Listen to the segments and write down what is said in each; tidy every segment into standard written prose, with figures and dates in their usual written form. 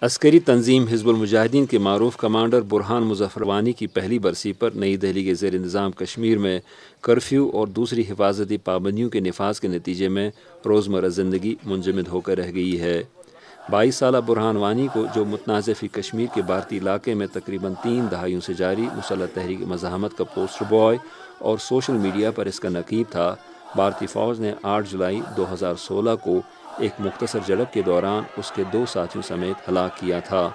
عسکری تنظیم حزب المجاہدین کے معروف کمانڈر برہان مظفر وانی کی پہلی برسی پر نئی دہلی کے زیر نظام کشمیر میں کرفیو اور دوسری حفاظتی پابندیوں کے نفاذ کے نتیجے میں روزمرہ زندگی منجمد ہو کر رہ گئی ہے۔ 22 سالہ برہان وانی کو، جو متنازع فی کشمیر کے بھارتی علاقے میں تقریباً 3 دہائیوں سے جاری مسلح تحریک مزاحمت کا پوسٹر بوائے اور سوشل میڈیا پر اس کا نقیب تھا، بھارتی فوج نے 8 جولائی 2016 کو ایک مختصر جھڑپ کے دوران اس کے 2 ساتھیوں سمیت ہلاک کیا تھا۔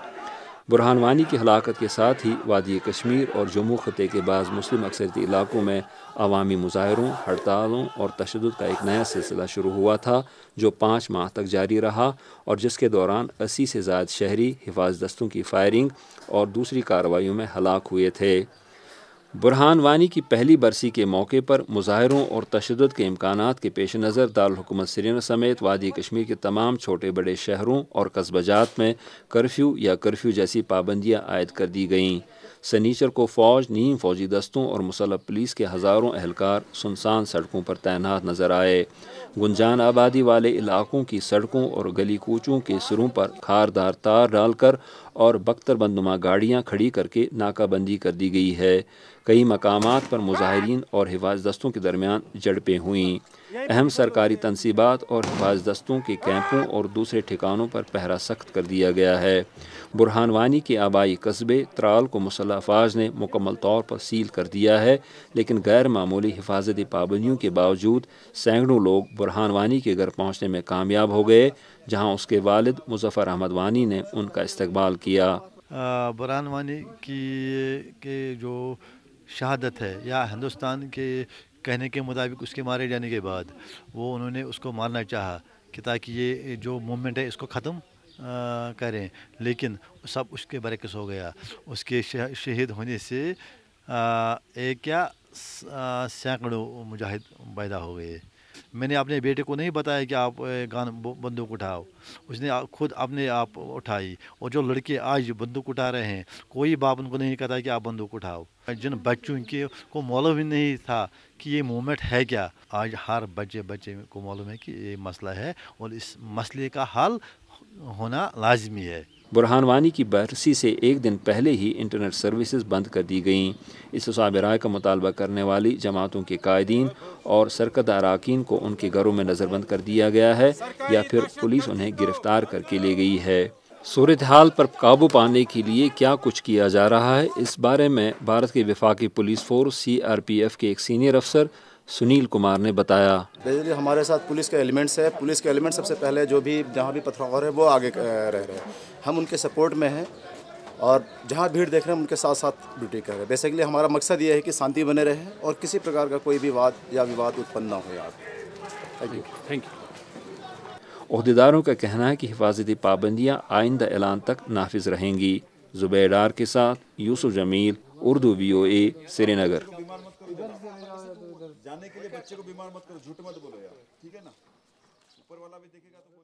برہان وانی کی ہلاکت کے ساتھ ہی وادی کشمیر اور جموں خطے کے بعض مسلم اکثریتی علاقوں میں عوامی مظاہروں، ہڑتالوں اور تشدد کا ایک نیا سلسلہ شروع ہوا تھا، جو 5 ماہ تک جاری رہا اور جس کے دوران 80 سے زائد شہری حفاظ دستوں کی فائرنگ اور دوسری کارروائیوں میں ہلاک ہوئے تھے۔ برہان وانی کی پہلی برسی کے موقع پر مظاہروں اور تشدد کے امکانات کے پیش نظر دارالحکومت سرینگر سمیت وادی کشمیر کے تمام چھوٹے بڑے شہروں اور قصبہ جات میں کرفیو یا کرفیو جیسی پابندیاں عائد کر دی گئیں۔ سنیچر کو فوج، نیم فوجی دستوں اور مسلح پولیس کے ہزاروں اہلکار سنسان سڑکوں پر تعینات نظر آئے۔ گنجان آبادی والے علاقوں کی سڑکوں اور گلی کوچوں کے سروں پر خاردار تار ڈال کر اور بختر بندنما گاڑیاں کھڑی کر کے ناکہ بندی کر دی گئی ہے۔ کئی مقامات پر مظاہرین اور حفاظ دستوں کے درمیان جھڑپیں ہوئیں۔ اہم سرکاری تنصیبات اور حفاظ دستوں کے کیمپوں اور دوسرے ٹھکانوں پر پہرہ سخت کر دیا گیا ہے۔ برہان وانی کے آبائی قصبے ترال کو مسلح افواج نے مکمل طور پر سیل کر دیا ہے، لیکن غیر معمولی حفاظتی پابندیوں کے باوجود سینکڑوں لوگ برہان وانی کے گھر پہنچنے میں کامیاب ہو گئے، جہاں اس کے والد مظفر احمد وانی نے ان کا استقبال کیا۔ برہان وانی کی جو شہادت ہے، یا ہندوستان کے کہنے کے مطابق اس کے مارے جانے کے بعد انہوں نے اس کو مارنا چاہا کہ تاکہ یہ جو موومنٹ ہے اس کو ختم کریں، لیکن سب اس کے برعکس ہو گیا۔ اس کے شہید ہونے سے ایک یا سینکڑوں مجاہد پیدا ہو گئے۔ میں نے اپنے بیٹے کو نہیں بتایا کہ آپ بندوق اٹھاؤ، اس نے خود اپنے آپ اٹھائی۔ اور جو لڑکے آج بندوق اٹھا رہے ہیں، کوئی باپ ان کو نہیں کہتا کہ آپ بندوق اٹھاؤ۔ جن بچوں کو معلوم ہی نہیں تھا کہ یہ موومنٹ ہے کیا، آج ہر بچے کو معلوم ہے کہ یہ مسئلہ ہے اور اس مسئلے کا حل ہونا لازمی ہے۔ برہان وانی کی برسی سے ایک دن پہلے ہی انٹرنیٹ سروسز بند کر دی گئیں۔ اس حساب رائے کا مطالبہ کرنے والی جماعتوں کے قائدین اور سرکردہ اراکین کو ان کے گھروں میں نظر بند کر دیا گیا ہے یا پھر پولیس انہیں گرفتار کر کے لے گئی ہے۔ صورتحال پر قابو پانے کے لیے کیا کچھ کیا جا رہا ہے، اس بارے میں بھارت کے وفاقی پولیس فورس CRPF کے ایک سینئر افسر سنیل کمار نے بتایا۔ ہمارے ساتھ پولیس کے ایلیمنٹس ہے، پولیس کے ایلیمنٹ سب سے پہلے جو بھی جہاں بھی پتھراور ہے وہ آگے رہ رہے ہیں، ہم ان کے سپورٹ میں ہیں اور جہاں بھیڑ دیکھ رہے ہیں ان کے ساتھ ساتھ ڈیوٹی کر رہے ہیں۔ بیسیکلی ہمارا مقصد یہ ہے کہ شانتی بنے رہے اور کسی پرکار کا کوئی بھی واد یا وواد اتپن نہ ہو۔ Thank you. عہدیداروں کا کہنا ہے کہ حفاظتی پابندیاں آئندہ اعلان تک نافذ رہیں گی۔ زبیر ڈار کے ساتھ یوسف جمیل، اردو VOA، سری نگر۔ جانے کے لیے بچے کو بیمار مت کرو، جھوٹ مت بولو یار، ٹھیک ہے نا؟ اوپر والا بھی دیکھے گا تو